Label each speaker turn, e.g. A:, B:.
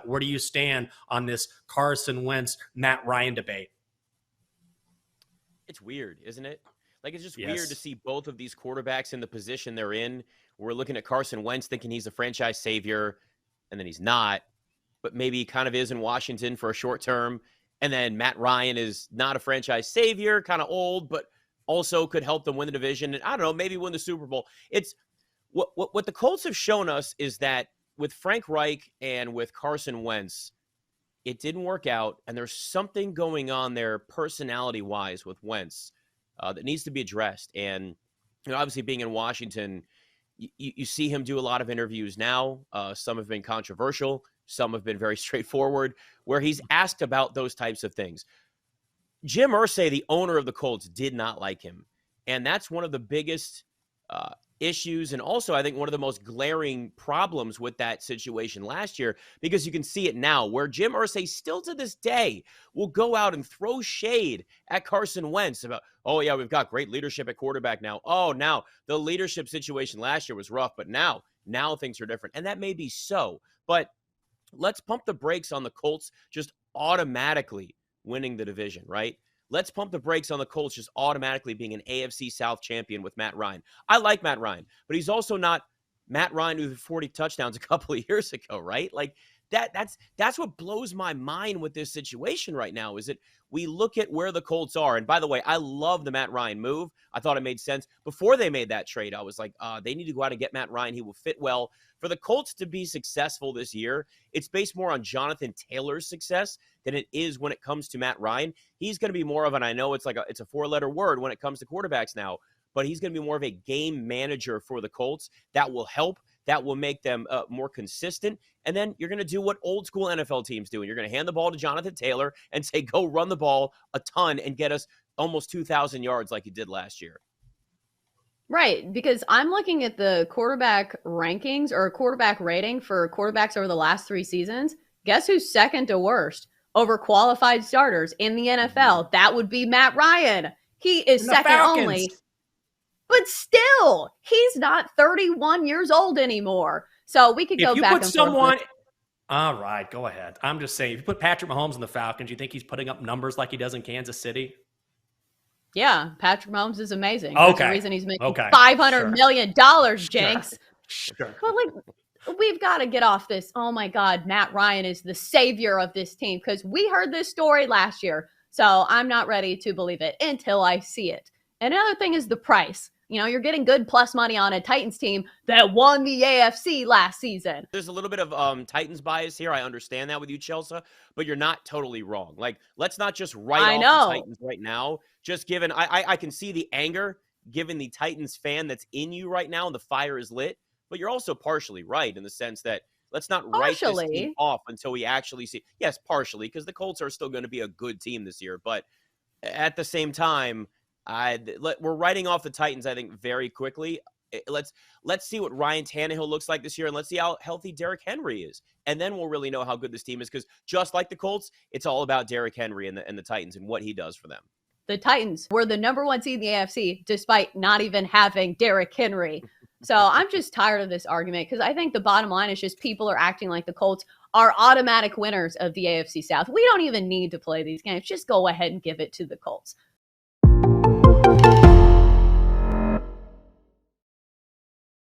A: Where do you stand on this Carson Wentz, Matt Ryan debate?
B: It's weird, isn't it? Like, it's just
A: Yes.
B: weird to see both of these quarterbacks in the position they're in. We're looking at Carson Wentz thinking he's a franchise savior, and then he's not, but maybe he kind of is in Washington for a short term. And then Matt Ryan is not a franchise savior, kind of old, but also could help them win the division. And I don't know, maybe win the Super Bowl. It's what the Colts have shown us is that with Frank Reich and with Carson Wentz, it didn't work out. And there's something going on there personality-wise with Wentz that needs to be addressed. And obviously being in Washington, you see him do a lot of interviews now. Some have been controversial. Some have been very straightforward, where he's asked about those types of things. Jim Irsay, the owner of the Colts, did not like him. And that's one of the biggest issues, and also I think one of the most glaring problems with that situation last year, because you can see it now, where Jim Irsay still to this day will go out and throw shade at Carson Wentz about, oh yeah, we've got great leadership at quarterback now. Oh, now the leadership situation last year was rough, but now things are different. And that may be so, but let's pump the brakes on the Colts just automatically winning the division, right? Let's pump the brakes on the Colts just automatically being an AFC South champion with Matt Ryan. I like Matt Ryan, but he's also not Matt Ryan who had 40 touchdowns a couple of years ago, right? Like that's what blows my mind with this situation right now, is that we look at where the Colts are. And by the way, I love the Matt Ryan move. I thought it made sense. Before they made that trade, I was like, they need to go out and get Matt Ryan. He will fit well. For the Colts to be successful this year, it's based more on Jonathan Taylor's success than it is when it comes to Matt Ryan. He's going to be more of, and I know it's a four-letter word when it comes to quarterbacks now, but he's going to be more of a game manager for the Colts. That will help. That will make them more consistent. And then you're going to do what old school NFL teams do. And you're going to hand the ball to Jonathan Taylor and say, go run the ball a ton and get us almost 2,000 yards like you did last year.
C: Right, because I'm looking at the quarterback rankings or quarterback rating for quarterbacks over the last 3 seasons. Guess who's second to worst over qualified starters in the NFL? That would be Matt Ryan. He is second only. But still, he's not 31 years old anymore. So we could go back and forth.
A: All right, go ahead. I'm just saying, if you put Patrick Mahomes in the Falcons, you think he's putting up numbers like he does in Kansas City?
C: Yeah, Patrick Mahomes is amazing.
A: Okay.
C: That's the reason he's making $500 million, Jenks.
A: Sure.
C: But we've got to get off this, oh my God, Matt Ryan is the savior of this team, because we heard this story last year. So I'm not ready to believe it until I see it. And another thing is the price. You're getting good plus money on a Titans team that won the AFC last season.
B: There's a little bit of Titans bias here. I understand that with you, Chelsa, but you're not totally wrong. Like, let's not just write off the Titans right now. Just given, I can see the anger given the Titans fan that's in you right now, and the fire is lit. But you're also partially right in the sense that let's not write this team off until we actually see. Yes, partially, because the Colts are still going to be a good team this year. But at the same time, we're writing off the Titans, I think, very quickly. Let's see what Ryan Tannehill looks like this year, and let's see how healthy Derrick Henry is. And then we'll really know how good this team is, because just like the Colts, it's all about Derrick Henry and the Titans and what he does for them.
C: The Titans were the number 1 seed in the AFC, despite not even having Derrick Henry. So I'm just tired of this argument, because I think the bottom line is just people are acting like the Colts are automatic winners of the AFC South. We don't even need to play these games. Just go ahead and give it to the Colts.